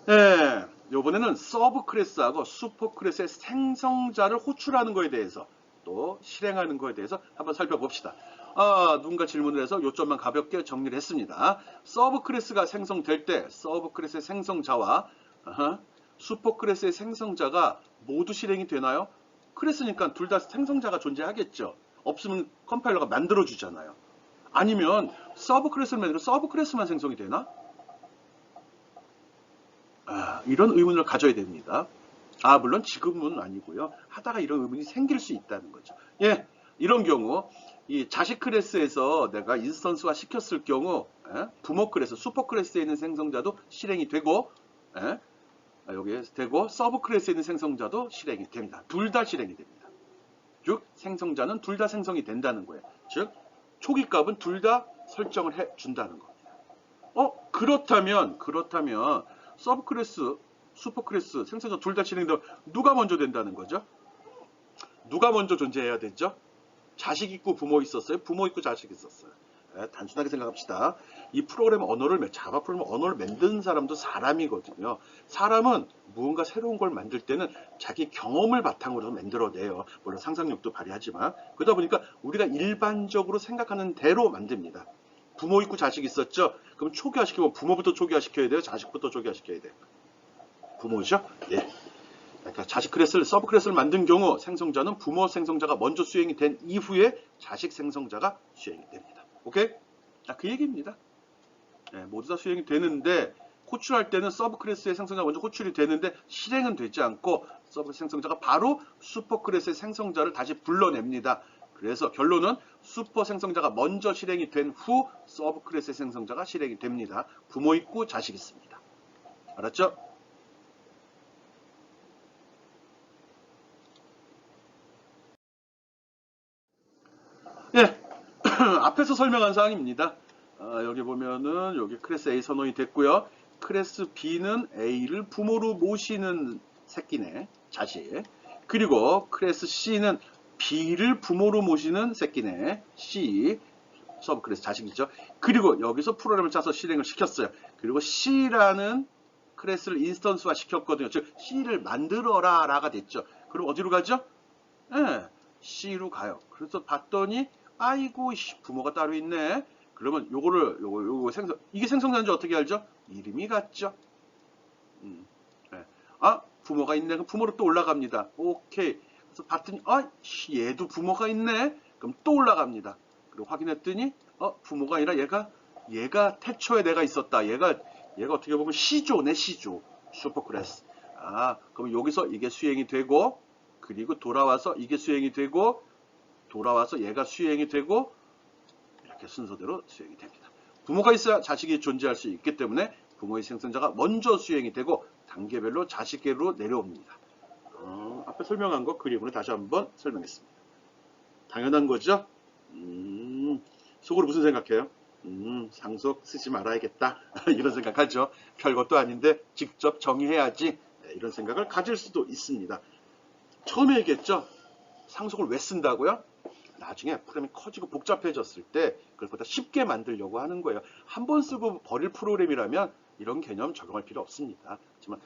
예, 요번에는 서브 클래스하고 슈퍼 클래스의 생성자를 호출하는 거에 대해서 또 실행하는 거에 대해서 한번 살펴봅시다. 누군가 질문을 해서 요점만 가볍게 정리를 했습니다. 서브 클래스가 생성될 때 서브 클래스의 생성자와 슈퍼 클래스의 생성자가 모두 실행이 되나요? 클래스니까 둘 다 생성자가 존재하겠죠. 없으면 컴파일러가 만들어 주잖아요. 아니면 서브 클래스를 만들면 서브 클래스만 생성이 되나? 이런 의문을 가져야 됩니다. 물론 지금은 아니고요. 하다가 이런 의문이 생길 수 있다는 거죠. 예, 이런 경우 이 자식 클래스에서 내가 인스턴스화 시켰을 경우 부모 클래스, 슈퍼 클래스에 있는 생성자도 실행이 되고 여기에 되고 서브 클래스에 있는 생성자도 실행이 됩니다. 둘 다 실행이 됩니다. 즉 생성자는 둘 다 생성이 된다는 거예요. 즉 초기 값은 둘 다 설정을 해 준다는 겁니다. 그렇다면 서브 클래스, 슈퍼 클래스 생성자 둘 다 실행되면 누가 먼저 된다는 거죠? 누가 먼저 존재해야 되죠? 자식 있고 부모 있었어요? 부모 있고 자식 있었어요? 단순하게 생각합시다. 이 프로그램 언어를, 자바 프로그램 언어를 만드는 사람도 사람이거든요. 사람은 무언가 새로운 걸 만들 때는 자기 경험을 바탕으로 만들어내요. 물론 상상력도 발휘하지만. 그러다 보니까 우리가 일반적으로 생각하는 대로 만듭니다. 부모 있고 자식 있었죠? 그럼 초기화시키면 부모부터 초기화시켜야 돼요? 자식부터 초기화시켜야 돼요? 부모죠? 예. 그러니까 자식 클래스를, 서브 클래스를 만든 경우 생성자는 부모 생성자가 먼저 수행이 된 이후에 자식 생성자가 수행이 됩니다. 오케이? 그 얘기입니다. 모두 다 수행이 되는데 호출할 때는 서브 클래스의 생성자가 먼저 호출이 되는데 실행은 되지 않고 서브 생성자가 바로 슈퍼 클래스의 생성자를 다시 불러냅니다. 그래서 결론은 슈퍼 생성자가 먼저 실행이 된 후 서브 클래스의 생성자가 실행이 됩니다. 부모 있고 자식 있습니다. 알았죠? 예, 앞에서 설명한 사항입니다. 여기 보면은 여기 클래스 A 선언이 됐고요. 클래스 B는 A를 부모로 모시는 새끼네, 자식. 그리고 클래스 C는 B를 부모로 모시는 새끼네, C. 서브 클래스 자식이죠. 그리고 여기서 프로그램을 짜서 실행을 시켰어요. 그리고 C라는 클래스를 인스턴스화 시켰거든요. 즉 C를 만들어라 라가 됐죠. 그럼 어디로 가죠? C로 가요. 그래서 봤더니 아이고 부모가 따로 있네. 그러면 요거 이게 생성자인지 어떻게 알죠? 이름이 같죠. 네. 부모가 있네. 그럼 부모로 또 올라갑니다. 오케이. 그래서 봤더니 얘도 부모가 있네. 그럼 또 올라갑니다. 그리고 확인했더니 부모가 아니라 얘가 태초에 내가 있었다. 얘가 어떻게 보면 C조네, C조. 슈퍼클래스. 그럼 여기서 이게 수행이 되고 그리고 돌아와서 이게 수행이 되고 돌아와서 얘가 수행이 되고 이렇게 순서대로 수행이 됩니다. 부모가 있어야 자식이 존재할 수 있기 때문에 부모의 생성자가 먼저 수행이 되고 단계별로 자식계로 내려옵니다. 앞에 설명한 거 그림으로 다시 한번 설명했습니다. 당연한 거죠? 속으로 무슨 생각해요? 상속 쓰지 말아야겠다 이런 생각하죠. 별것도 아닌데 직접 정의해야지 이런 생각을 가질 수도 있습니다. 처음에 얘기했죠. 상속을 왜 쓴다고요? 나중에 프로그램이 커지고 복잡해졌을 때 그걸 보다 쉽게 만들려고 하는 거예요. 한 번 쓰고 버릴 프로그램이라면 이런 개념 적용할 필요 없습니다. 하지만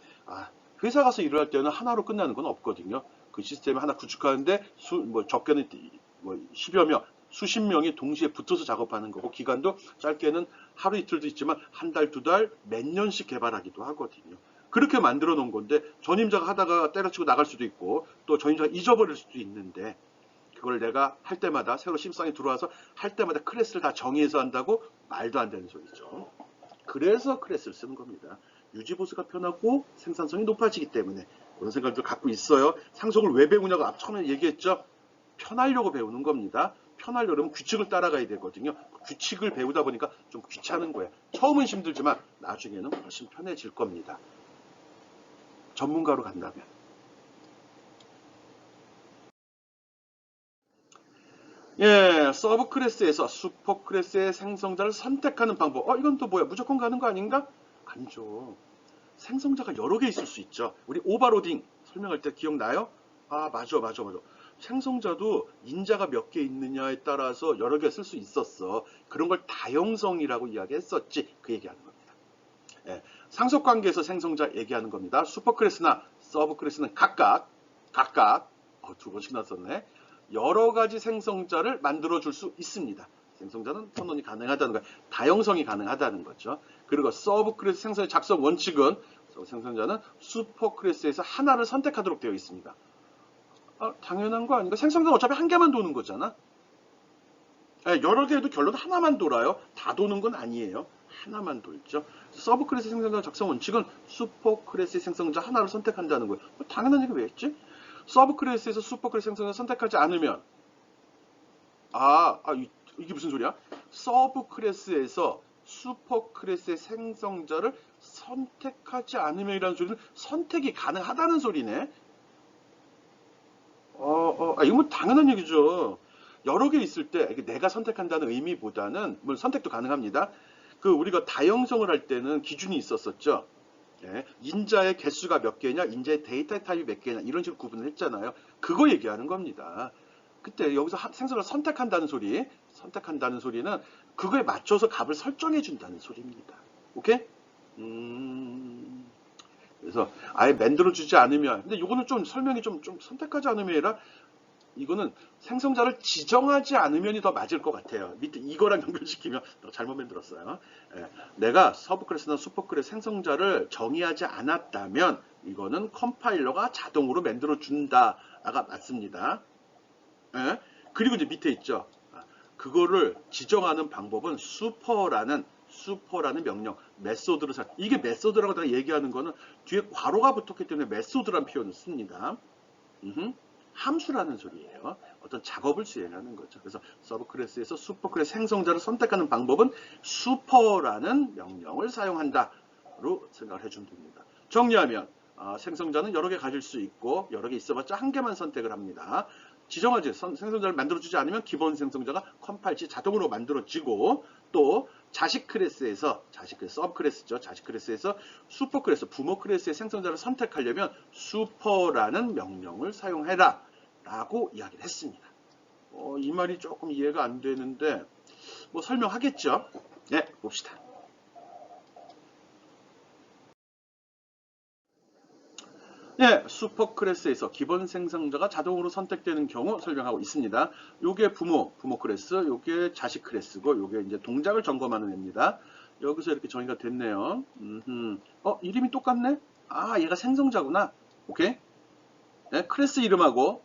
회사 가서 일을 할 때는 하나로 끝나는 건 없거든요. 그 시스템을 하나 구축하는데 적게는 10여 명, 수십 명이 동시에 붙어서 작업하는 거고 기간도 짧게는 하루 이틀도 있지만 한 달, 두 달, 몇 년씩 개발하기도 하거든요. 그렇게 만들어 놓은 건데 전임자가 하다가 때려치고 나갈 수도 있고 또 전임자가 잊어버릴 수도 있는데 그걸 내가 할 때마다 새로 심상이 들어와서 할 때마다 클래스를 다 정의해서 한다고 말도 안 되는 소리죠. 그래서 클래스를 쓰는 겁니다. 유지보수가 편하고 생산성이 높아지기 때문에 그런 생각들 갖고 있어요. 상속을 왜 배우냐고 처음에 얘기했죠. 편하려고 배우는 겁니다. 편하려면 규칙을 따라가야 되거든요. 규칙을 배우다 보니까 좀 귀찮은 거예요. 처음은 힘들지만 나중에는 훨씬 편해질 겁니다. 전문가로 간다면. 서브 클래스에서 슈퍼 클래스의 생성자를 선택하는 방법. 이건 또 뭐야? 무조건 가는 거 아닌가? 아니죠. 생성자가 여러 개 있을 수 있죠. 우리 오버로딩 설명할 때 기억나요? 맞아. 생성자도 인자가 몇 개 있느냐에 따라서 여러 개 쓸 수 있었어. 그런 걸 다형성이라고 이야기했었지. 그 얘기하는 겁니다. 예, 상속관계에서 생성자 얘기하는 겁니다. 슈퍼클래스나 서브클래스는 각각 두 번씩나 썼네. 여러 가지 생성자를 만들어 줄 수 있습니다. 생성자는 선언이 가능하다는 거예요. 다형성이 가능하다는 거죠. 그리고 서브클래스 생성의 작성 원칙은 생성자는 슈퍼클래스에서 하나를 선택하도록 되어 있습니다. 당연한 거 아닌가? 생성자는 어차피 한 개만 도는 거잖아. 여러 개 해도 결론 하나만 돌아요. 다 도는 건 아니에요. 하나만 돌죠. 서브클래스 생성자 작성 원칙은 슈퍼클래스 생성자 하나를 선택한다는 거예요. 당연한 얘기 왜 했지? 서브클래스에서 슈퍼클래스 생성자를 선택하지 않으면 이게 무슨 소리야? 서브클래스에서 슈퍼클래스의 생성자를 선택하지 않으면 이라는 소리는 선택이 가능하다는 소리네. 이건 뭐 당연한 얘기죠. 여러 개 있을 때 내가 선택한다는 의미보다는 물론 선택도 가능합니다. 우리가 다형성을 할 때는 기준이 있었었죠. 예, 인자의 개수가 몇 개냐, 인자의 데이터 타입이 몇 개냐 이런 식으로 구분을 했잖아요. 그거 얘기하는 겁니다. 그때 여기서 생성을 선택한다는 소리는 그거에 맞춰서 값을 설정해 준다는 소리입니다. 오케이? 그래서 아예 만들어 주지 않으면, 근데 이거는 좀 설명이 좀 선택하지 않으면 아니라 이거는 생성자를 지정하지 않으면이 더 맞을 것 같아요. 밑에 이거랑 연결시키면 잘못 만들었어요. 내가 서브클래스나 슈퍼클래스 생성자를 정의하지 않았다면 이거는 컴파일러가 자동으로 만들어 준다가 맞습니다. 그리고 이제 밑에 있죠. 그거를 지정하는 방법은 슈퍼라는 명령, 메소드를 이게 메소드라고 내가 얘기하는 거는 뒤에 괄호가 붙었기 때문에 메소드라는 표현을 씁니다. 함수라는 소리예요. 어떤 작업을 수행하는 거죠. 그래서 서브클래스에서 슈퍼클래스 생성자를 선택하는 방법은 슈퍼라는 명령을 사용한다로 생각을 해주면 됩니다. 정리하면 생성자는 여러 개 가질 수 있고 여러 개 있어봤자 한 개만 선택을 합니다. 지정하지 생성자를 만들어주지 않으면 기본 생성자가 컴파일시 자동으로 만들어지고 또 자식 클래스에서 서브클래스죠. 자식 클래스에서 슈퍼클래스 부모 클래스의 생성자를 선택하려면 슈퍼라는 명령을 사용해라 라고 이야기를 했습니다. 이 말이 조금 이해가 안 되는데 뭐 설명하겠죠. 네, 봅시다. 네, 슈퍼클래스에서 기본 생성자가 자동으로 선택되는 경우 설명하고 있습니다. 요게 부모 클래스, 요게 자식 클래스고, 요게 이제 동작을 점검하는 애입니다. 여기서 이렇게 정의가 됐네요. 이름이 똑같네? 얘가 생성자구나. 오케이? 네, 클래스 이름하고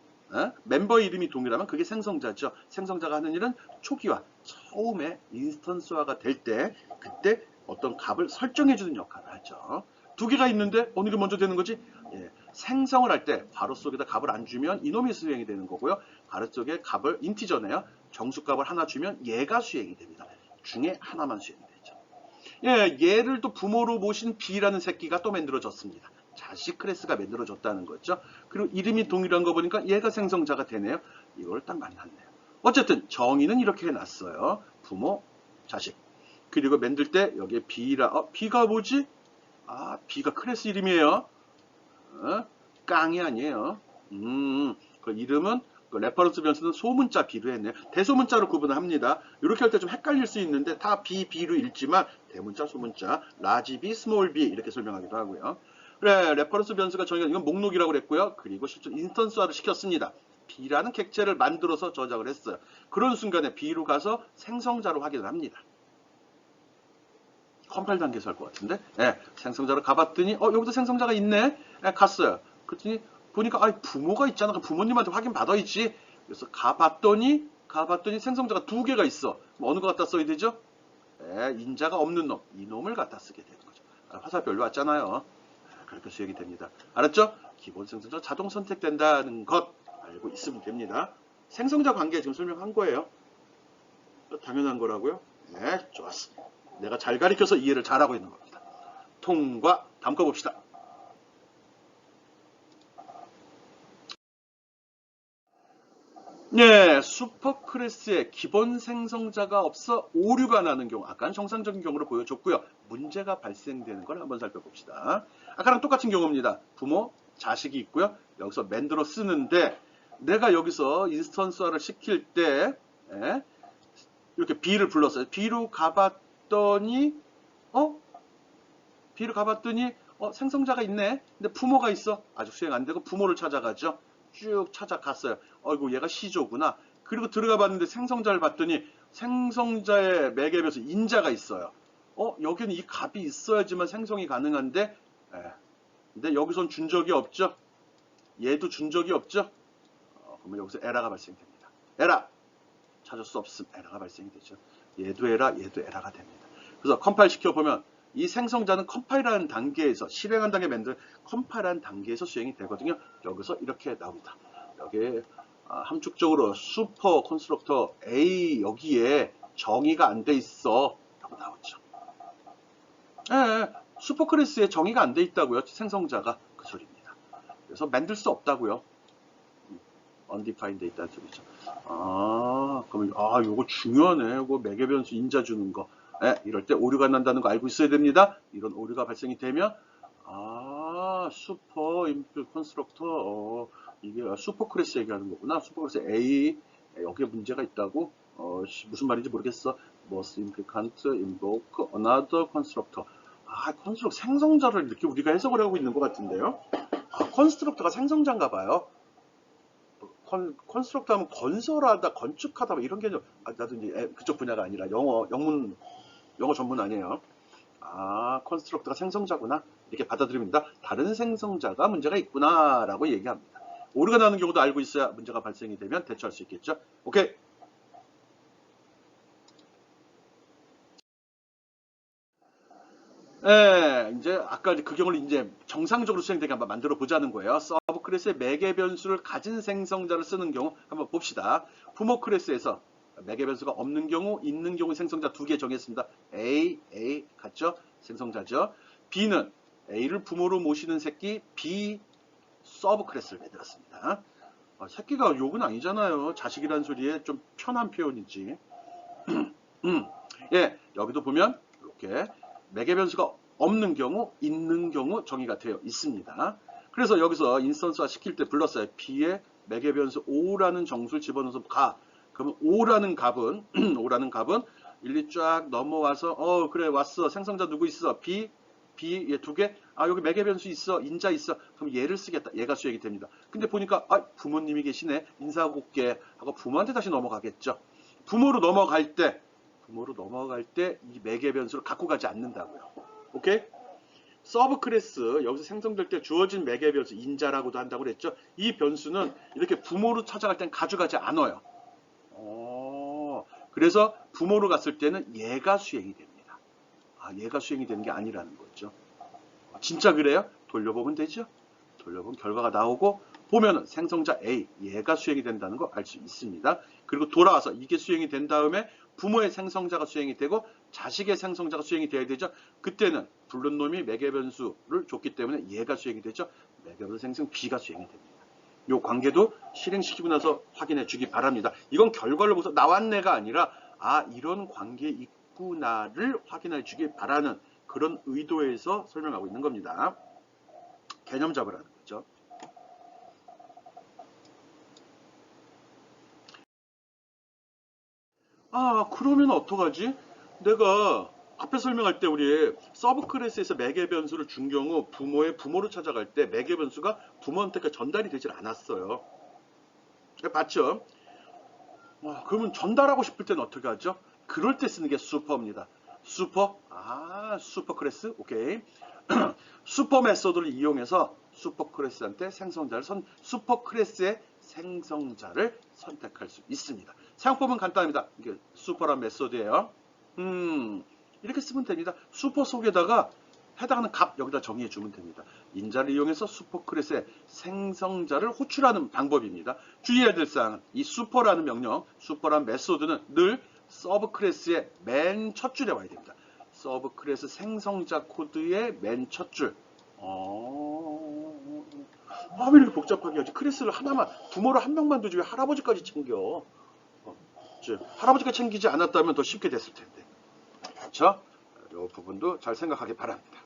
멤버 이름이 동일하면 그게 생성자죠. 생성자가 하는 일은 초기화, 처음에 인스턴스화가 될 때, 그때 어떤 값을 설정해주는 역할을 하죠. 두 개가 있는데 어느 게 먼저 되는 거지? 생성을 할 때 괄호 속에다 값을 안 주면 이놈이 수행이 되는 거고요. 괄호 쪽에 값을 인티저네요. 정수값을 하나 주면 얘가 수행이 됩니다. 중에 하나만 수행이 되죠. 얘를 또 부모로 모신 B라는 새끼가 또 만들어졌습니다. 자식 클래스가 만들어졌다는 거죠. 그리고 이름이 동일한 거 보니까 얘가 생성자가 되네요. 이걸 딱 만났네요. 어쨌든 정의는 이렇게 해놨어요. 부모, 자식. 그리고 만들 때 여기에 B가 뭐지? B가 클래스 이름이에요. 깡이 아니에요. 그 이름은 레퍼런스 변수는 소문자 B로 했네요. 대소문자로 구분을 합니다. 이렇게 할 때 좀 헷갈릴 수 있는데 다 B로 읽지만 대문자, 소문자, 라지 B, 스몰 B 이렇게 설명하기도 하고요. 그래, 레퍼런스 변수가 정의가 이건 목록이라고 그랬고요. 그리고 실제 인스턴스화를 시켰습니다. B라는 객체를 만들어서 저장을 했어요. 그런 순간에 B로 가서 생성자로 확인을 합니다. 컴파일 단계에서 할 것 같은데 생성자로 가봤더니 여기도 생성자가 있네. 갔어요. 그랬더니 보니까 부모가 있잖아. 부모님한테 확인 받아야지. 그래서 가봤더니 생성자가 두 개가 있어. 어느 거 갖다 써야 되죠? 인자가 없는 놈, 이놈을 갖다 쓰게 되는 거죠. 화살표 왔잖아요. 그렇게 수행이 됩니다. 알았죠? 기본 생성자 자동 선택된다는 것 알고 있으면 됩니다. 생성자 관계 지금 설명한 거예요. 당연한 거라고요? 네, 좋았어. 내가 잘 가르쳐서 이해를 잘하고 있는 겁니다. 통과. 다음 거 봅시다. 네, 슈퍼클래스에 기본 생성자가 없어 오류가 나는 경우, 아까는 정상적인 경우를 보여줬고요. 문제가 발생되는 걸 한번 살펴봅시다. 아까랑 똑같은 경우입니다. 부모, 자식이 있고요. 여기서 만들어 쓰는데 내가 여기서 인스턴스화를 시킬 때 이렇게 B를 불렀어요. B로 가봤더니 B를 가봤더니 생성자가 있네. 근데 부모가 있어. 아직 수행 안 되고 부모를 찾아가죠. 쭉 찾아갔어요. 어이구 얘가 C조구나. 그리고 들어가 봤는데 생성자를 봤더니 생성자의 매개변수 인자가 있어요. 여기는 이 값이 있어야지만 생성이 가능한데 근데 여기선 준 적이 없죠. 얘도 준 적이 없죠. 그러면 여기서 에러가 발생됩니다. 에러! 찾을 수 없음. 에러가 발생이 되죠. 얘도 에러, 얘도 에러가 됩니다. 그래서 컴파일 시켜보면 이 생성자는 컴파일하는 단계에서 실행한 단계 만든 컴파일하는 단계에서 수행이 되거든요. 여기서 이렇게 나옵니다. 여기 함축적으로 슈퍼 컨스트럭터 A 여기에 정의가 안 돼 있어 라고 나오죠. 예, 슈퍼 클래스에 정의가 안 돼 있다고요. 생성자가 그 소리입니다. 그래서 만들 수 없다고요. undefined 돼 있다는 소리죠. 그러면 요거 중요하네. 요거 매개 변수 인자 주는 거. 이럴 때 오류가 난다는 거 알고 있어야 됩니다. 이런 오류가 발생이 되면 슈퍼 인필 컨스트럭터 이게 슈퍼 클래스 얘기하는 거구나. 슈퍼 클래스 A 여기에 문제가 있다고. 무슨 말인지 모르겠어. must implicant invoke another constructor. 컨스트럭터 생성자를 이렇게 우리가 해석을 하고 있는 것 같은데요. 컨스트럭터가 생성자인가 봐요. 컨스트럭터 하면 건설하다, 건축하다 이런 개념. 나도 이제 그쪽 분야가 아니라 영어 전문 아니에요. 컨스트럭터가 생성자구나. 이렇게 받아들입니다. 다른 생성자가 문제가 있구나라고 얘기합니다. 오류가 나는 경우도 알고 있어야 문제가 발생이 되면 대처할 수 있겠죠. 오케이. 이제 아까 그 경우를 이제 정상적으로 수행되게 한번 만들어 보자는 거예요. 서브 클래스의 매개 변수를 가진 생성자를 쓰는 경우 한번 봅시다. 부모 클래스에서 매개 변수가 없는 경우, 있는 경우 생성자 두 개 정했습니다. A 같죠? 생성자죠. B는 A를 부모로 모시는 새끼 B 서브 클래스를 만들었습니다. 새끼가 욕은 아니잖아요. 자식이라는 소리에 좀 편한 표현이지. 여기도 보면 이렇게 매개 변수가 없는 경우, 있는 경우 정의가 되어 있습니다. 그래서 여기서 인스턴스화 시킬 때 불렀어요. B에 매개 변수 O라는 정수를 집어넣어서 가. 그러면 O라는 값은 O라는 값은 일리 쫙 넘어와서 그래 왔어. 생성자 누구 있어? B 얘 두 개. 여기 매개 변수 있어. 인자 있어. 그럼 얘를 쓰겠다. 얘가 수행이 됩니다. 근데 보니까 부모님이 계시네. 인사하고 올게 하고 부모한테 다시 넘어가겠죠. 부모로 넘어갈 때 이 매개 변수를 갖고 가지 않는다고요. 오케이? 서브 클래스 여기서 생성될 때 주어진 매개 변수 인자라고도 한다고 그랬죠. 이 변수는 이렇게 부모로 찾아갈 땐 가져가지 않아요. 그래서 부모로 갔을 때는 얘가 수행이 됩니다. 얘가 수행이 되는 게 아니라는 거죠. 진짜 그래요? 돌려보면 되죠. 돌려보면 결과가 나오고 보면은 생성자 A 얘가 수행이 된다는 거 알 수 있습니다. 그리고 돌아와서 이게 수행이 된 다음에 부모의 생성자가 수행이 되고 자식의 생성자가 수행이 돼야 되죠. 그때는 부른 놈이 매개 변수를 줬기 때문에 얘가 수행이 되죠. 매개 변수 생성 B가 수행이 됩니다. 이 관계도 실행시키고 나서 확인해 주기 바랍니다. 이건 결과를 보고서 나왔네가 아니라 이런 관계 있구나를 확인해 주기 바라는 그런 의도에서 설명하고 있는 겁니다. 개념 잡으라는 거죠. 그러면 어떡하지? 내가 앞에 설명할 때 우리 서브 클래스에서 매개 변수를 준 경우 부모로 찾아갈 때 매개 변수가 부모한테 전달이 되질 않았어요. 봤죠? 그러면 전달하고 싶을 때는 어떻게 하죠? 그럴 때 쓰는 게 슈퍼입니다. 슈퍼? 슈퍼 클래스? 오케이. 슈퍼 메소드를 이용해서 슈퍼 클래스한테 슈퍼 클래스의 생성자를 선택할 수 있습니다. 사용법은 간단합니다. 이게 슈퍼란 메소드예요. 이렇게 쓰면 됩니다. 슈퍼 속에다가 해당하는 값 여기다 정의해 주면 됩니다. 인자를 이용해서 슈퍼 클래스의 생성자를 호출하는 방법입니다. 주의해야 될 사항은 이 슈퍼라는 명령, 슈퍼란 메소드는 늘 서브 클래스의 맨 첫 줄에 와야 됩니다. 서브 클래스 생성자 코드의 맨 첫 줄. 왜 이렇게 복잡하게 하지? 클래스를 하나만, 부모를 한 명만 두지 왜 할아버지까지 챙겨? 할아버지까지 챙기지 않았다면 더 쉽게 됐을 텐데. 그렇죠? 이 부분도 잘 생각하기 바랍니다.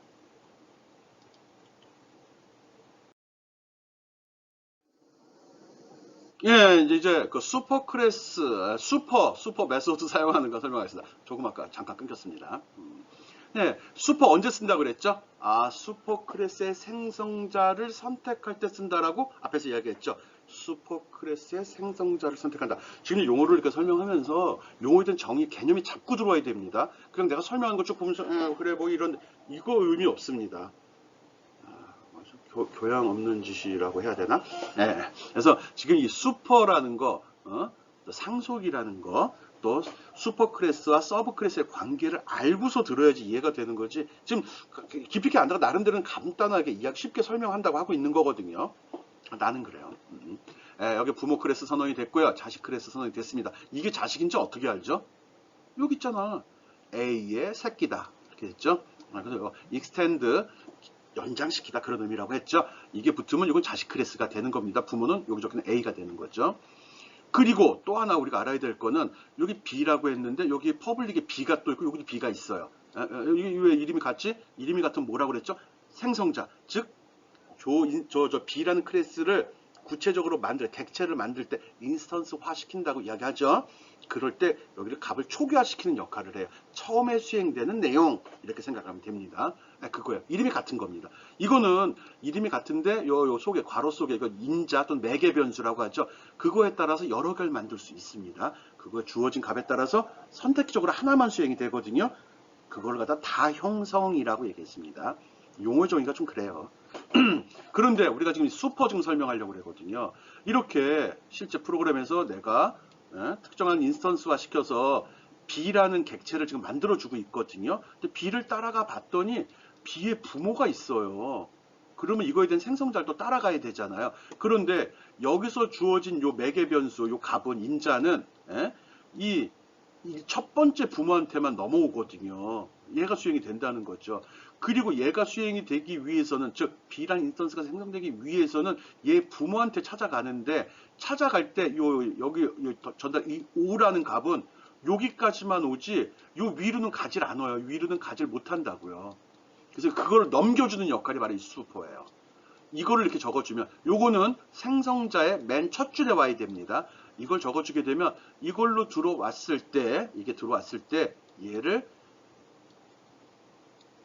이제 그 슈퍼 클래스, 슈퍼 메소드 사용하는 거 설명하겠습니다. 조금 아까 잠깐 끊겼습니다. 네, 슈퍼 언제 쓴다 그랬죠? 아, 슈퍼 클래스의 생성자를 선택할 때 쓴다라고 앞에서 이야기했죠. 슈퍼 클래스의 생성자를 선택한다. 지금 용어를 이렇게 설명하면서 용어에 대한 정의, 개념이 자꾸 들어와야 됩니다. 그냥 내가 설명한 거 쭉 보면서 그래 뭐 이런 이거 의미 없습니다. 교양 없는 짓이라고 해야 되나? 네. 그래서 지금 이 슈퍼라는 거, 상속이라는 거, 또 슈퍼 클래스와 서브 클래스의 관계를 알고서 들어야지 이해가 되는 거지. 지금 깊이 있게 안 들어가 나름대로는 간단하게 이야기 쉽게 설명한다고 하고 있는 거거든요. 나는 그래요. 여기 부모 클래스 선언이 됐고요. 자식 클래스 선언이 됐습니다. 이게 자식인지 어떻게 알죠? 여기 있잖아. A의 새끼다. 이렇게 됐죠? 그래서 extend 연장시키다 그런 의미라고 했죠. 이게 붙으면 이건 자식 클래스가 되는 겁니다. 부모는 여기 적힌 A가 되는 거죠. 그리고 또 하나 우리가 알아야 될 거는 여기 B라고 했는데 여기 퍼블릭에 B가 또 있고 여기 B가 있어요. 이게 왜 이름이 같지? 이름이 같으면 뭐라고 그랬죠? 생성자. 즉 B라는 클래스를 구체적으로 객체를 만들 때 인스턴스화 시킨다고 이야기하죠. 그럴 때 여기를 값을 초기화시키는 역할을 해요. 처음에 수행되는 내용 이렇게 생각하면 됩니다. 그거예요. 이름이 같은 겁니다. 이거는 이름이 같은데 요 속에 괄호 속에 이거 인자 또는 매개 변수라고 하죠. 그거에 따라서 여러 개를 만들 수 있습니다. 그거에 주어진 값에 따라서 선택적으로 하나만 수행이 되거든요. 그걸 갖다 다형성이라고 얘기했습니다. 용어 정의가 좀 그래요. 그런데 우리가 지금 슈퍼 지금 설명하려고 그러거든요. 이렇게 실제 프로그램에서 내가 특정한 인스턴스화 시켜서 B라는 객체를 지금 만들어주고 있거든요. 근데 B를 따라가 봤더니 B의 부모가 있어요. 그러면 이거에 대한 생성자를 또 따라가야 되잖아요. 그런데 여기서 주어진 요 매개 변수, 요 값은 인자는 이 첫 번째 부모한테만 넘어오거든요. 얘가 수행이 된다는 거죠. 그리고 얘가 수행이 되기 위해서는 즉 B라는 인스턴스가 생성되기 위해서는 얘 부모한테 찾아가는데 찾아갈 때 여기 전달 이 5라는 값은 여기까지만 오지 요 위로는 가질 않아요. 위로는 가질 못한다고요. 그래서 그걸 넘겨주는 역할이 바로 이 슈퍼예요. 이거를 이렇게 적어주면 요거는 생성자의 맨 첫 줄에 와야 됩니다. 이걸 적어주게 되면 이걸로 들어왔을 때 이게 들어왔을 때 얘를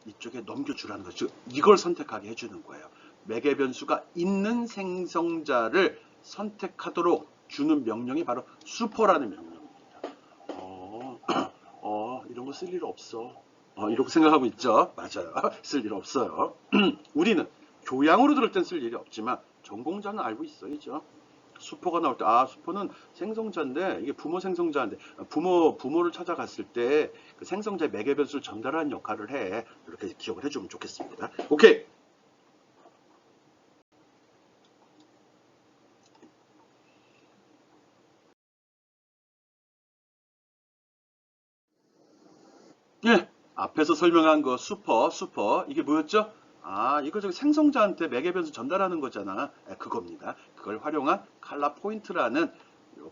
이쪽에 넘겨주라는 거죠. 이걸 선택하게 해주는 거예요. 매개 변수가 있는 생성자를 선택하도록 주는 명령이 바로 슈퍼라는 명령입니다. 이런 거 쓸 일 없어. 이렇게 생각하고 있죠. 맞아요. 쓸 일 없어요. 우리는 교양으로 들을 땐 쓸 일이 없지만 전공자는 알고 있어야죠. 슈퍼가 나올 때 슈퍼는 생성자인데 이게 부모 생성자인데 부모를 찾아갔을 때 그 생성자의 매개 변수를 전달하는 역할을 해. 이렇게 기억을 해주면 좋겠습니다. 오케이. 예. 앞에서 설명한 거 슈퍼 이게 뭐였죠? 이거 저기 생성자한테 매개 변수 전달하는 거잖아. 그겁니다. 그걸 활용한 칼라 포인트라는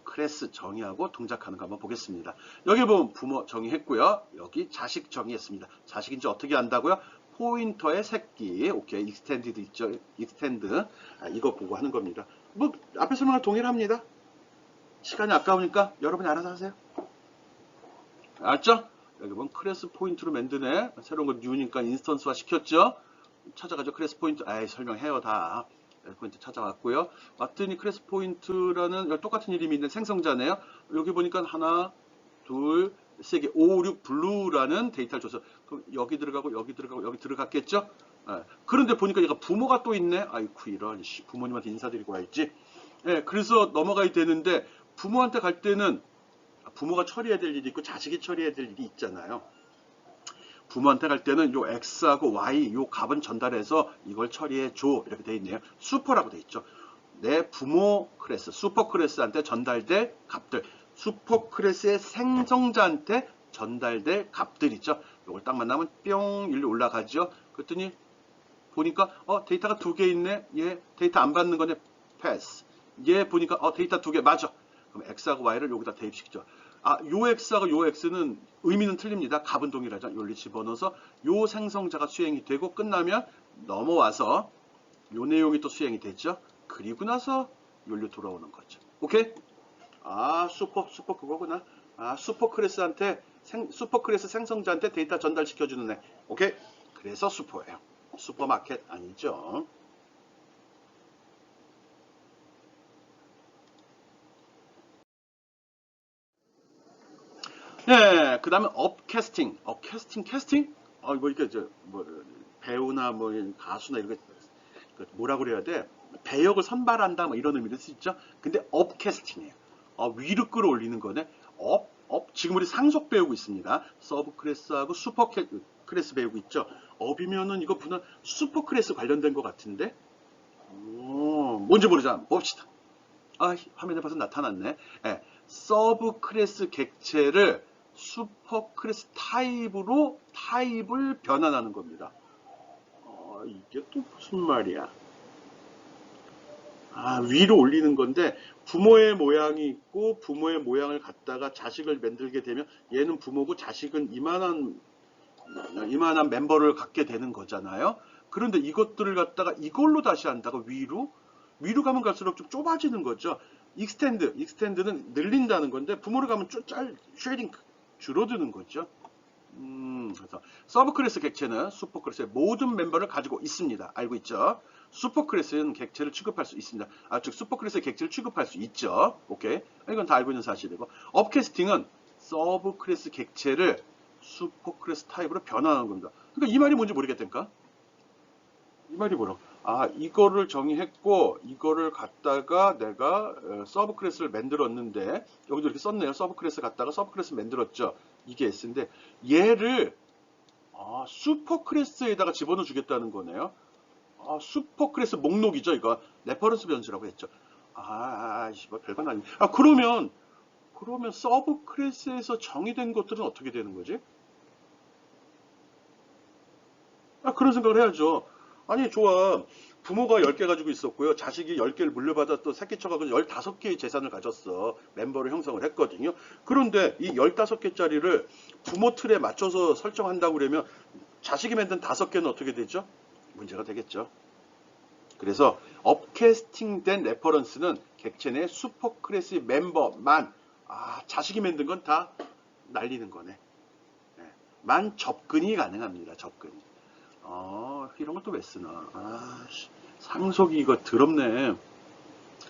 클래스 정의하고 동작하는 거 한번 보겠습니다. 여기 보면 부모 정의했고요. 여기 자식 정의했습니다. 자식인지 어떻게 한다고요? 포인터의 새끼, 오케이, 익스텐디드 있죠? 익스텐드, 이거 보고 하는 겁니다. 뭐 앞에 설명을 동일합니다. 시간이 아까우니까 여러분이 알아서 하세요. 알죠? 여기 보면 클래스 포인트로 만드네. 새로운 거 뉴니까 인스턴스화 시켰죠? 찾아가죠. 클래스 포인트. 설명해요 다. 포인트 찾아왔고요. 왔더니 클래스 포인트라는 똑같은 이름이 있는 생성자네요. 여기 보니까 하나, 둘, 세 개, 5, 6 블루라는 데이터를 줘서 그럼 여기 들어가고 여기 들어가고 여기 들어갔겠죠? 그런데 보니까 얘가 부모가 또 있네. 아이쿠 이런 부모님한테 인사드리고 와있지. 그래서 넘어가야 되는데 부모한테 갈 때는 부모가 처리해야 될 일이 있고 자식이 처리해야 될 일이 있잖아요. 부모한테 갈 때는 요 X하고 Y 요 값은 전달해서 이걸 처리해 줘 이렇게 돼 있네요. 슈퍼라고 돼 있죠. 내 부모 클래스, 슈퍼 클래스한테 전달될 값들, 슈퍼 클래스의 생성자한테 전달될 값들 있죠. 요걸 딱 만나면 뿅 일로 올라가죠. 그랬더니 보니까 데이터가 2개 있네. 얘 데이터 안 받는 거네. 패스. 얘 보니까 데이터 2개 맞아. 그럼 X하고 Y를 여기다 대입시키죠. 요 X하고 요 X는 의미는 틀립니다. 값은 동일하죠. 여기 집어넣어서 요 생성자가 수행이 되고 끝나면 넘어와서 요 내용이 또 수행이 됐죠. 그리고 나서 여기로 돌아오는 거죠. 오케이? 슈퍼 그거구나. 슈퍼 클래스한테 슈퍼 클래스 생성자한테 데이터 전달시켜주는 애. 오케이? 그래서 슈퍼예요. 슈퍼마켓 아니죠. 네, 그 다음에 업캐스팅. 캐스팅? 뭐, 이렇게, 뭐, 배우나, 뭐, 가수나, 이렇게, 뭐라 그래야 돼? 배역을 선발한다, 뭐, 이런 의미를 쓰죠. 근데 업캐스팅이에요. 위로 끌어올리는 거네. 지금 우리 상속 배우고 있습니다. 서브 클래스하고 슈퍼 클래스 배우고 있죠. 업이면은 이거 분명 슈퍼 클래스 관련된 것 같은데? 뭔지 모르잖아. 봅시다. 화면에 벌써 나타났네. 예, 서브 클래스 객체를 슈퍼 클래스 타입을 변환하는 겁니다. 이게 또 무슨 말이야? 위로 올리는 건데 부모의 모양이 있고 부모의 모양을 갖다가 자식을 만들게 되면 얘는 부모고 자식은 이만한 멤버를 갖게 되는 거잖아요. 그런데 이것들을 갖다가 이걸로 다시 한다고 위로 가면 갈수록 좀 좁아지는 거죠. 익스텐드는 늘린다는 건데 부모로 가면 쉐딩 줄어드는 거죠. 그래서 서브 클래스 객체는 슈퍼 클래스의 모든 멤버를 가지고 있습니다. 알고 있죠? 슈퍼 클래스는 객체를 취급할 수 있습니다. 즉 슈퍼 클래스의 객체를 취급할 수 있죠. 오케이. 이건 다 알고 있는 사실이고. 업캐스팅은 서브 클래스 객체를 슈퍼 클래스 타입으로 변환하는 겁니다. 그러니까 이 말이 뭔지 모르겠다니까? 이 말이 뭐라? 이거를 정의했고 이거를 갖다가 내가 서브 클래스를 만들었는데 여기도 이렇게 썼네요. 서브 클래스 갖다가 서브 클래스 만들었죠. 이게 S인데 얘를 슈퍼 클래스에다가 집어넣어 주겠다는 거네요. 슈퍼 클래스 목록이죠. 이거 레퍼런스 변수라고 했죠. 뭐 별건 아니. 그러면 서브 클래스에서 정의된 것들은 어떻게 되는 거지? 그런 생각을 해야죠. 아니, 좋아. 부모가 10개 가지고 있었고요. 자식이 10개를 물려받아 또 새끼 쳐가지고 15개의 재산을 가졌어. 멤버를 형성을 했거든요. 그런데 이 15개짜리를 부모 틀에 맞춰서 설정한다고 그러면 자식이 만든 5개는 어떻게 되죠? 문제가 되겠죠. 그래서 업캐스팅된 레퍼런스는 객체 내 슈퍼 클래스 멤버만 자식이 만든 건 다 날리는 거네. 네. 만 접근이 가능합니다. 접근이. 이런 것도 왜 쓰나. 상속이 이거 더럽네.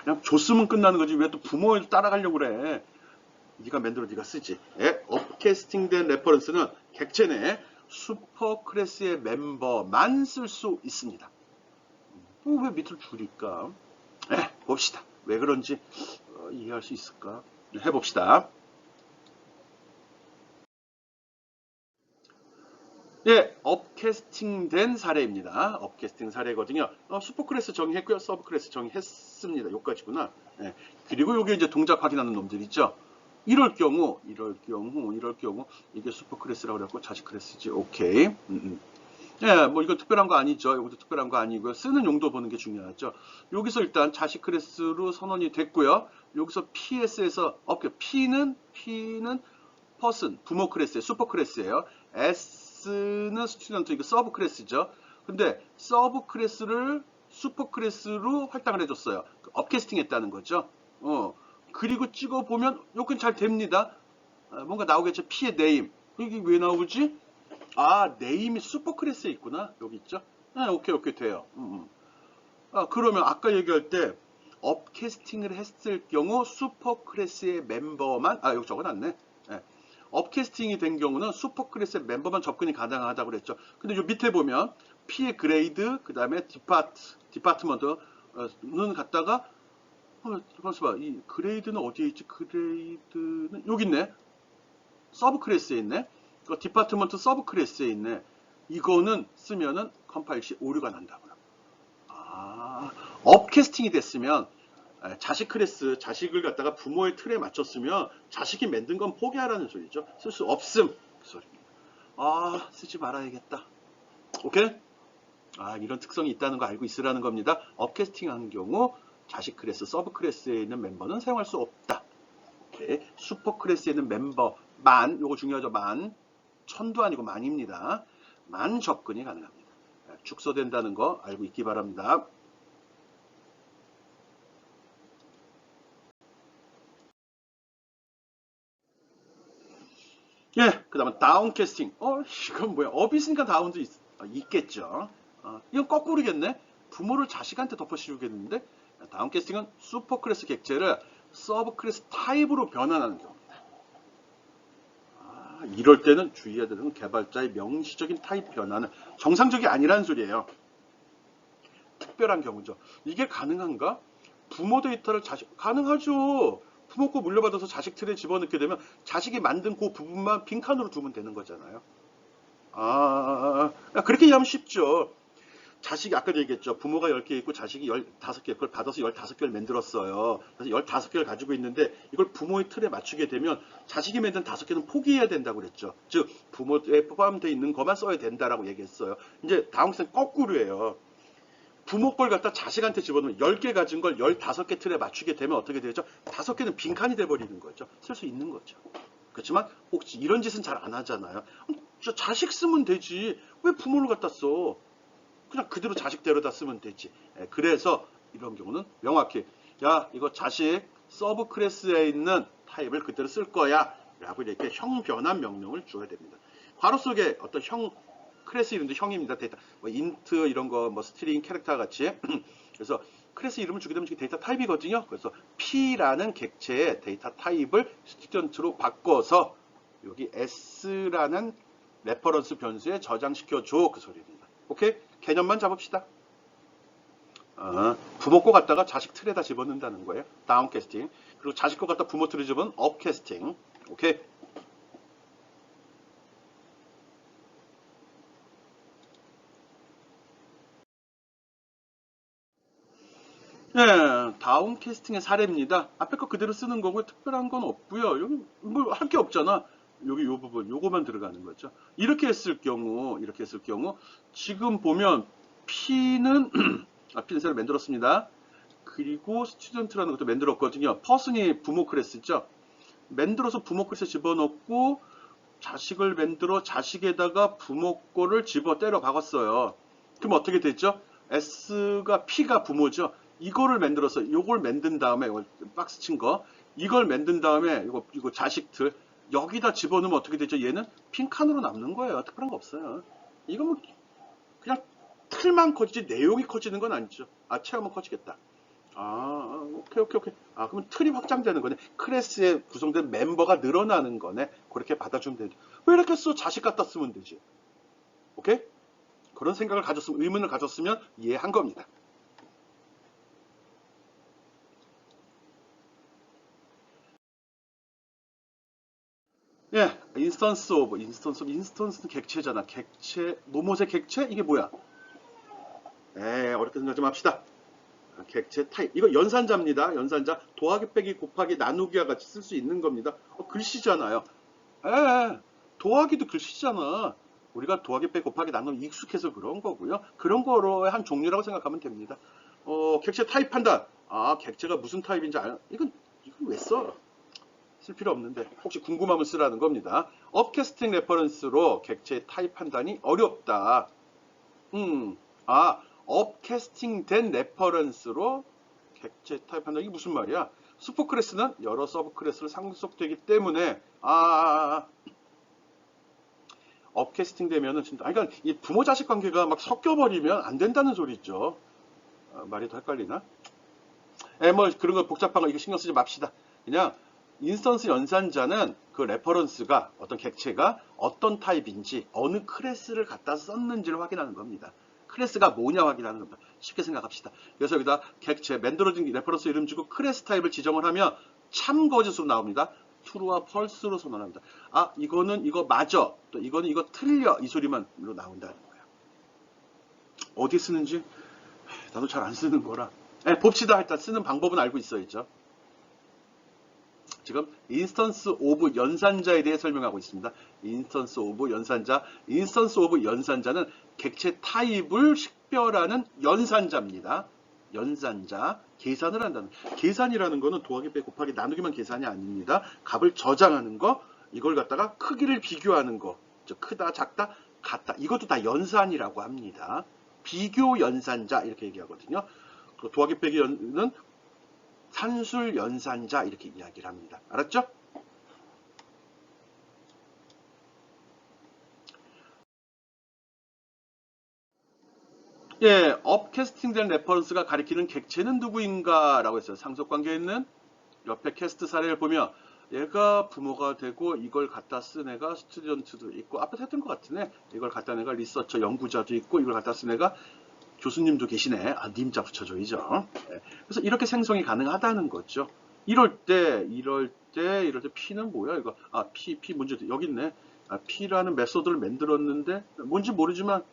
그냥 줬으면 끝나는 거지. 왜 또 부모를 따라가려고 그래. 네가 만들어 네가 쓰지. 업캐스팅된 레퍼런스는 객체 내 슈퍼 클래스의 멤버만 쓸 수 있습니다. 왜 밑을 줄일까? 봅시다. 왜 그런지 이해할 수 있을까? 해봅시다. 업캐스팅된 사례입니다. 업캐스팅 사례거든요. 슈퍼클래스 정의했고요. 서브클래스 정의했습니다. 요까지구나. 그리고 요게 이제 동작 확인하는 놈들 있죠. 이럴 경우 이게 슈퍼클래스라고 그랬고 자식 클래스지. 오케이. 뭐 이거 특별한 거 아니죠. 이것도 특별한 거 아니고요. 쓰는 용도 보는 게 중요하죠. 여기서 일단 자식 클래스로 선언이 됐고요. 여기서 PS에서 P는 person 부모 클래스예요. 슈퍼 클래스예요. S는 스튜던트 이거 서브 클래스죠. 근데 서브 클래스를 슈퍼 클래스로 활당을 해줬어요. 업캐스팅 했다는 거죠. 그리고 찍어보면 요건 잘 됩니다. 뭔가 나오겠죠. P의 네임. 이게 왜 나오지? 네임이 슈퍼 클래스에 있구나. 여기 있죠. 오케이 돼요. 그러면 아까 얘기할 때 업캐스팅을 했을 경우 슈퍼 클래스의 멤버만 여기 적어놨네. 업캐스팅이 된 경우는 슈퍼 클래스의 멤버만 접근이 가능하다고 그랬죠. 근데 요 밑에 보면 P의 그레이드, 그 다음에 디파트먼트는 갖다가 잠깐만 봐. 이 그레이드는 어디에 있지? 그레이드는 여기 있네. 서브 클래스에 있네. 디파트먼트 서브 클래스에 있네. 이거는 쓰면은 컴파일 시 오류가 난다고요. 업캐스팅이 됐으면 자식을 갖다가 부모의 틀에 맞췄으면 자식이 만든 건 포기하라는 소리죠. 쓸 수 없음 그 소리입니다. 쓰지 말아야겠다. 오케이? 이런 특성이 있다는 거 알고 있으라는 겁니다. 업캐스팅한 경우 자식 클래스, 서브 클래스에 있는 멤버는 사용할 수 없다. 오케이. 슈퍼 클래스에 있는 멤버만, 요거 중요하죠. 천도 아니고 만입니다. 만 접근이 가능합니다. 축소된다는 거 알고 있기 바랍니다. 예, 그 다음에 다운캐스팅. 이건 뭐야? 업이 있으니까 다운도 있겠죠. 이건 거꾸로겠네. 부모를 자식한테 덮어 씌우겠는데, 다운캐스팅은 슈퍼클래스 객체를 서브클래스 타입으로 변환하는 경우입니다. 이럴 때는 주의해야 되는 건 개발자의 명시적인 타입 변화는 정상적이 아니라는 소리예요. 특별한 경우죠. 이게 가능한가? 부모 데이터를 가능하죠. 부모 거 물려받아서 자식 틀에 집어넣게 되면 자식이 만든 그 부분만 빈칸으로 두면 되는 거잖아요. 그렇게 이해하면 쉽죠. 자식이 아까도 얘기했죠. 부모가 10개 있고 자식이 15개, 그걸 받아서 15개를 만들었어요. 그래서 15개를 가지고 있는데 이걸 부모의 틀에 맞추게 되면 자식이 만든 5개는 포기해야 된다고 그랬죠. 즉, 부모에 포함되어 있는 것만 써야 된다라고 얘기했어요. 이제 다음 생 거꾸로예요. 부모 걸 갖다 자식한테 집어넣으면 10개 가진 걸 15개 틀에 맞추게 되면 어떻게 되죠? 5개는 빈칸이 돼버리는 거죠. 쓸 수 있는 거죠. 그렇지만 혹시 이런 짓은 잘 안 하잖아요. 자식 쓰면 되지. 왜 부모를 갖다 써? 그냥 그대로 자식대로다 쓰면 되지. 그래서 이런 경우는 명확히 야, 이거 자식 서브 클래스에 있는 타입을 그대로 쓸 거야 라고 이렇게 형 변환 명령을 줘야 됩니다. 괄호 속에 어떤 형 클래스 이름도 형입니다. 데이터 뭐 인트 이런 거 뭐 스트링 캐릭터 같이 그래서 클래스 이름을 주게 되면 데이터 타입이거든요. 그래서 P라는 객체의 데이터 타입을 스튜던트로 바꿔서 여기 S라는 레퍼런스 변수에 저장시켜 줘 그 소리입니다. 오케이? 개념만 잡읍시다. 부모 거 갖다가 자식 틀에다 집어넣는다는 거예요. 다운캐스팅. 그리고 자식 거 갖다 부모 틀에 집어넣은 업캐스팅. 오케이? 네, 다운캐스팅의 사례입니다. 앞에 거 그대로 쓰는 거고요. 특별한 건 없고요. 여기 뭐 할 게 없잖아. 여기 요 부분, 요거만 들어가는 거죠. 이렇게 했을 경우, 지금 보면 P는 P는 새로 만들었습니다. 그리고 스튜던트라는 것도 만들었거든요. 퍼슨이 부모 클래스죠. 만들어서 부모 클래스 집어넣고 자식을 만들어 자식에다가 부모 거를 집어 때려 박았어요. 그럼 어떻게 됐죠? S가 P가 부모죠. 이거를 만들어서 요걸 만든 다음에 박스 친 거, 이걸 만든 다음에 이거 자식들 여기다 집어넣으면 어떻게 되죠? 얘는 빈칸으로 남는 거예요. 특별한 거 없어요. 이거 뭐 그냥 틀만 커지지 내용이 커지는 건 아니죠. 체험은 커지겠다. 오케이. 그러면 틀이 확장되는 거네. 클래스에 구성된 멤버가 늘어나는 거네. 그렇게 받아주면 되죠. 왜 이렇게 써? 자식 갖다 쓰면 되지. 오케이? 그런 생각을 가졌으면, 의문을 가졌으면 이해한 겁니다. 예, 인스턴스는 객체잖아. 모모의 객체? 이게 뭐야? 어렵게 생각 좀 합시다. 객체 타입. 이거 연산자입니다. 연산자. 더하기 빼기 곱하기 나누기와 같이 쓸 수 있는 겁니다. 글씨잖아요. 더하기도 글씨잖아. 우리가 더하기 빼기 곱하기 나누기 익숙해서 그런 거고요. 그런 거로의 한 종류라고 생각하면 됩니다. 객체 타입 판단. 객체가 무슨 타입인지 이건 왜 써? 쓸 필요 없는데 혹시 궁금하면 쓰라는 겁니다. 업캐스팅 레퍼런스로 객체 타입 판단이 어렵다. 업캐스팅 된 레퍼런스로 객체 타입 판단이 무슨 말이야? 슈퍼클래스는 여러 서브클래스로 상속되기 때문에 업캐스팅 되면은 그러니까 이 부모 자식 관계가 막 섞여버리면 안 된다는 소리죠. 말이 더 헷갈리나? 뭐 그런 거 복잡한 거 이거 신경 쓰지 맙시다. 그냥 인스턴스 연산자는 그 레퍼런스가 어떤 객체가 어떤 타입인지 어느 클래스를 갖다 썼는지를 확인하는 겁니다. 클래스가 뭐냐 확인하는 겁니다. 쉽게 생각합시다. 그래서 여기다 객체 만들어진 레퍼런스 이름 주고 클래스 타입을 지정을 하면 참 거짓으로 나옵니다. true와 false로 선언합니다. 이거는 이거 맞아. 또 이거는 이거 틀려. 이 소리만으로 나온다는 거예요. 어디 쓰는지 나도 잘 안 쓰는 거라. 봅시다. 일단 쓰는 방법은 알고 있어야죠. 지금 인스턴스 오브 연산자에 대해 설명하고 있습니다. 인스턴스 오브 연산자. 인스턴스 오브 연산자는 객체 타입을 식별하는 연산자입니다. 연산자. 계산을 한다는. 계산이라는 거는 더하기 빼기 곱하기 나누기만 계산이 아닙니다. 값을 저장하는 거, 이걸 갖다가 크기를 비교하는 거. 크다, 작다, 같다. 이것도 다 연산이라고 합니다. 비교 연산자 이렇게 얘기하거든요. 더하기 빼기는 산술 연산자 이렇게 이야기를 합니다. 알았죠? 예, 업캐스팅된 레퍼런스가 가리키는 객체는 누구인가 라고 했어요. 상속관계에 있는 옆에 캐스트 사례를 보면 얘가 부모가 되고 이걸 갖다 쓴 애가 스튜던트도 있고 앞에 했던 것 같으네. 이걸 갖다 낸 애가 리서처 연구자도 있고 이걸 갖다 쓴 애가 교수님도 계시네. 아, 님자 붙여줘야죠. 예, 그래서 이렇게 생성이 가능하다는 거죠. 이럴 때 P는 뭐야 이거? 아, P 문제 여기 있네. 아, P라는 메소드를 만들었는데 뭔지 모르지만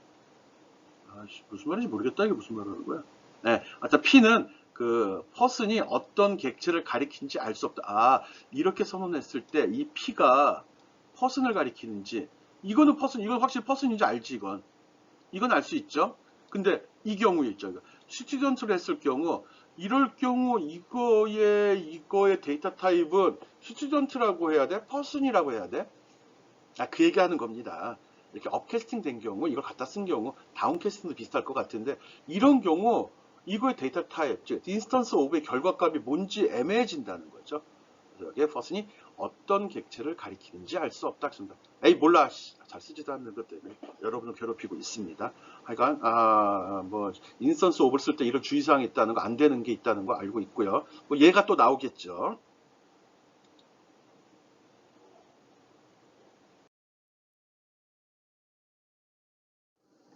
무슨 말인지 모르겠다. 이게 무슨 말을 하는 거야? 네, 하여튼 P는 그 person이 어떤 객체를 가리키는지 알 수 없다. 아, 이렇게 선언했을 때 이 P가 person을 가리키는지 이거는 이건 확실히 person인지 알지 이건 알 수 있죠. 근데 이 경우에 있죠. 스튜던트를 했을 경우 이럴 경우 이거의 데이터 타입은 스튜던트라고 해야 돼? person이라고 해야 돼? 아, 그 얘기하는 겁니다. 이렇게 업캐스팅 된 경우, 이걸 갖다 쓴 경우, 다운캐스팅도 비슷할 것 같은데, 이런 경우, 이거의 데이터 타입, 즉, 인스턴스 오브의 결과값이 뭔지 애매해진다는 거죠. 그래서 여기에 퍼슨이 어떤 객체를 가리키는지 알 수 없다. 에이, 몰라. 잘 쓰지도 않는 것 때문에 여러분을 괴롭히고 있습니다. 하여간, 인스턴스 오브를 쓸 때 이런 주의사항이 있다는 거, 안 되는 게 있다는 거 알고 있고요. 뭐 얘가 또 나오겠죠.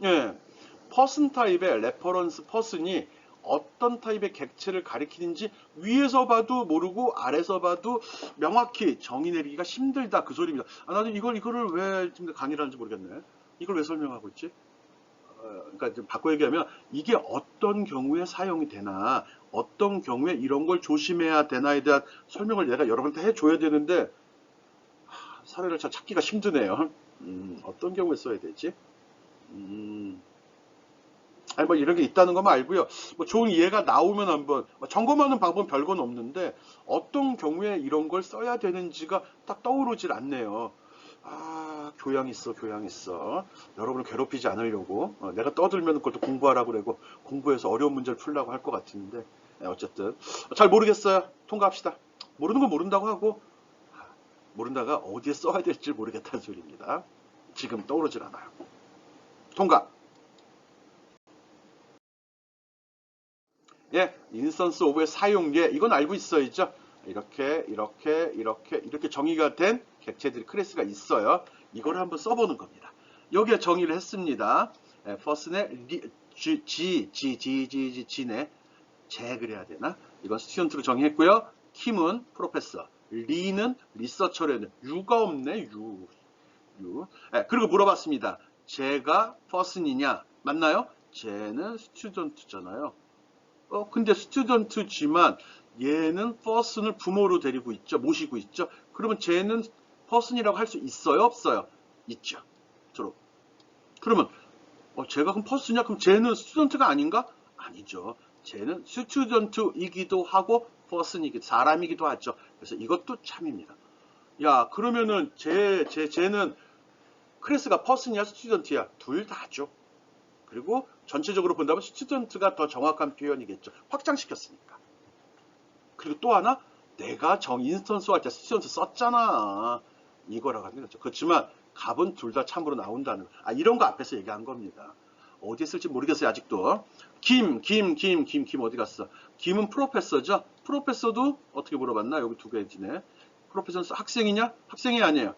예, 퍼슨 타입의 레퍼런스 퍼슨이 어떤 타입의 객체를 가리키는지 위에서 봐도 모르고 아래서 봐도 명확히 정의 내리기가 힘들다 그 소리입니다. 아, 나도 이거를 왜 지금 강의를 하는지 모르겠네. 이걸 왜 설명하고 있지? 그러니까 좀 바꿔 얘기하면 이게 어떤 경우에 사용이 되나, 어떤 경우에 이런 걸 조심해야 되나에 대한 설명을 내가 여러분한테 해줘야 되는데 사례를 잘 찾기가 힘드네요. 어떤 경우에 써야 되지? 아니 뭐 이런 게 있다는 것만 알고요. 뭐 좋은 이해가 나오면 한번 점검하는 방법은 별건 없는데 어떤 경우에 이런 걸 써야 되는지가 딱 떠오르질 않네요. 아, 교양 있어, 교양 있어. 여러분을 괴롭히지 않으려고 내가 떠들면 그것도 공부하라고 그러고 공부해서 어려운 문제를 풀라고 할 것 같은데 어쨌든 잘 모르겠어요. 통과합시다. 모르는 건 모른다고 하고 모른다가 어디에 써야 될지 모르겠다는 소리입니다. 지금 떠오르질 않아요. 통과. 예, 인스턴스 오브의 사용예, 이건 알고 있어야죠. 이렇게 정의가 된 객체들이 클래스가 있어요. 이걸 한번 써보는 겁니다. 여기에 정의를 했습니다. 예, 퍼슨의 G네. 제 그래야 되나? 이건 스튜던트로 정의했고요. 킴은 프로페서, 리는 리서처래는 U가 없네. U. 예, 그리고 물어봤습니다. 제가 퍼슨이냐? 맞나요? 쟤는 스튜던트잖아요. 근데 스튜던트지만 얘는 퍼슨을 부모로 데리고 있죠. 모시고 있죠. 그러면 쟤는 퍼슨이라고 할 수 있어요? 없어요? 있죠. 서로. 그러면 쟤가 그럼 퍼슨이야? 그럼 쟤는 스튜던트가 아닌가? 아니죠. 쟤는 스튜던트이기도 하고 퍼슨이기도 사람이기도 하죠. 그래서 이것도 참입니다. 야, 그러면은 쟤는 클래스가 퍼슨이야? 스튜던트야? 둘 다죠. 그리고 전체적으로 본다면 스튜던트가 더 정확한 표현이겠죠. 확장시켰으니까. 그리고 또 하나, 내가 인스턴스 할 때 스튜던트 썼잖아. 이거라고 하는 거죠. 그렇지만 값은 둘 다 참으로 나온다는 이런 거 앞에서 얘기한 겁니다. 어디에 쓸지 모르겠어요. 아직도. 김 어디 갔어? 김은 프로페서죠. 프로페서도 어떻게 물어봤나? 여기 두 개지네. 프로페서는 학생이냐? 학생이 아니에요.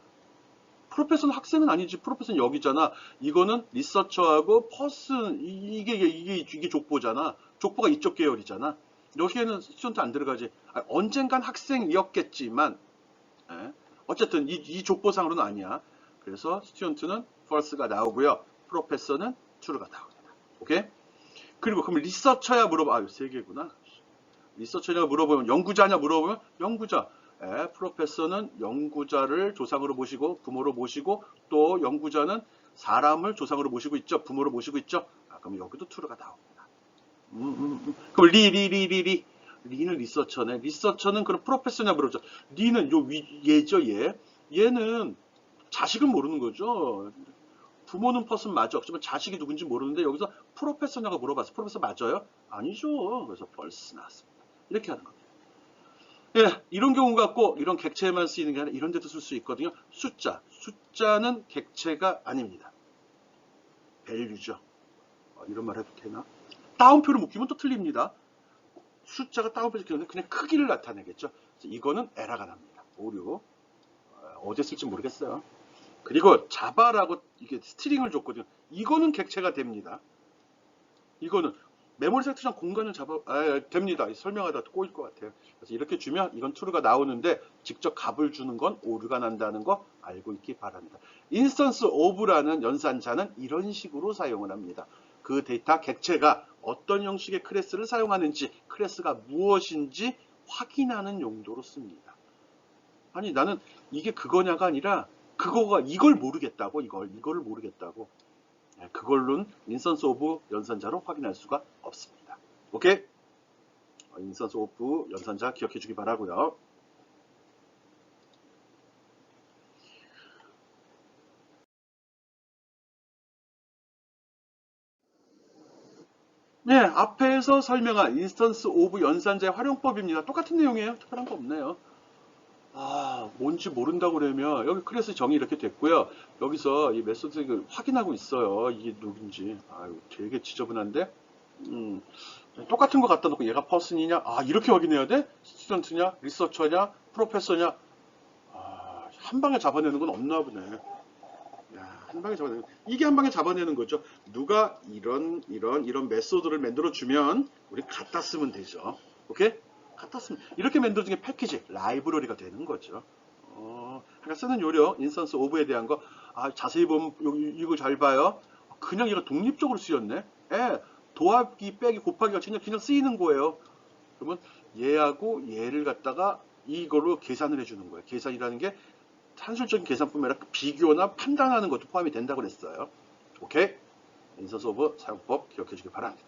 프로페서는 학생은 아니지. 프로페서는 여기잖아. 이거는 리서처하고 퍼슨 이게 족보잖아. 족보가 이쪽 계열이잖아. 여기에는 스튜던트 안 들어가지. 언젠간 학생이었겠지만 어쨌든 이 족보상으로는 아니야. 그래서 스튜던트는 false가 나오고요. 프로페서는 true가 나옵니다. 오케이? 그리고 그럼 리서처야 물어봐. 세 개구나. 리서처냐 물어보면 연구자냐 물어보면 연구자. 프로페서는 연구자를 조상으로 모시고 부모로 모시고 또 연구자는 사람을 조상으로 모시고 있죠. 부모로 모시고 있죠. 그럼 여기도 true가 나옵니다. 그럼 리는 리서처네. 리서처는 그럼 프로페서냐 물어보죠. 리는 얘죠, 얘. 얘는 자식은 모르는 거죠. 부모는 퍼슨 맞아. 그렇지만 자식이 누군지 모르는데 여기서 프로페서냐고 물어봤어. 프로페서 맞아요? 아니죠. 그래서 false 나왔습니다. 이렇게 하는 겁니다. 예, 이런 경우가 꼭 이런 객체에만 쓰이는 게 아니라 이런 데도 쓸 수 있거든요. 숫자는 객체가 아닙니다. 밸류죠. 이런 말 해도 되나? 따옴표를 묶이면 또 틀립니다. 숫자가 따옴표를 묶이는데 그냥 크기를 나타내겠죠. 이거는 에러가 납니다. 오류. 어제 쓸지 모르겠어요. 그리고 자바라고 이게 스트링을 줬거든요. 이거는 객체가 됩니다. 이거는 메모리 섹터랑 공간을 됩니다. 설명하다 꼬일 것 같아요. 그래서 이렇게 주면 이건 true가 나오는데 직접 값을 주는 건 오류가 난다는 거 알고 있기 바랍니다. instance of라는 연산자는 이런 식으로 사용을 합니다. 그 데이터 객체가 어떤 형식의 클래스를 사용하는지, 클래스가 무엇인지 확인하는 용도로 씁니다. 아니 나는 이게 그거냐가 아니라 그거가 이걸 모르겠다고 이거를 모르겠다고. 그걸로는 인스턴스 오브 연산자로 확인할 수가 없습니다. 오케이? 인스턴스 오브 연산자 기억해 주기 바라고요. 네, 앞에서 설명한 인스턴스 오브 연산자의 활용법입니다. 똑같은 내용이에요. 특별한 거 없네요. 뭔지 모른다고 그러면 여기 클래스 정의 이렇게 됐고요. 여기서 이 메소드 확인하고 있어요. 이게 누군지. 아유, 되게 지저분한데. 똑같은 거 갖다 놓고 얘가 퍼슨이냐? 이렇게 확인해야 돼? 스튜던트냐? 리서처냐? 프로페서냐? 한 방에 잡아내는 건 없나 보네. 야, 한 방에 잡아내는 이게 한 방에 잡아내는 거죠. 누가 이런 메소드를 만들어 주면 우리 갖다 쓰면 되죠. 오케이? 갖다 쓰면 이렇게 만들어진 게 패키지, 라이브러리가 되는 거죠. 그러니까 쓰는 요령, 인스턴스 오브에 대한 거 자세히 보면 이거 잘 봐요. 그냥 얘가 독립적으로 쓰였네. 도합기, 빼기, 곱하기가 그냥 쓰이는 거예요. 그러면 얘하고 얘를 갖다가 이걸로 계산을 해주는 거예요. 계산이라는 게 산술적인 계산뿐만 아니라 비교나 판단하는 것도 포함이 된다고 그랬어요. 오케이? 인스턴스 오브 사용법 기억해 주길 바랍니다.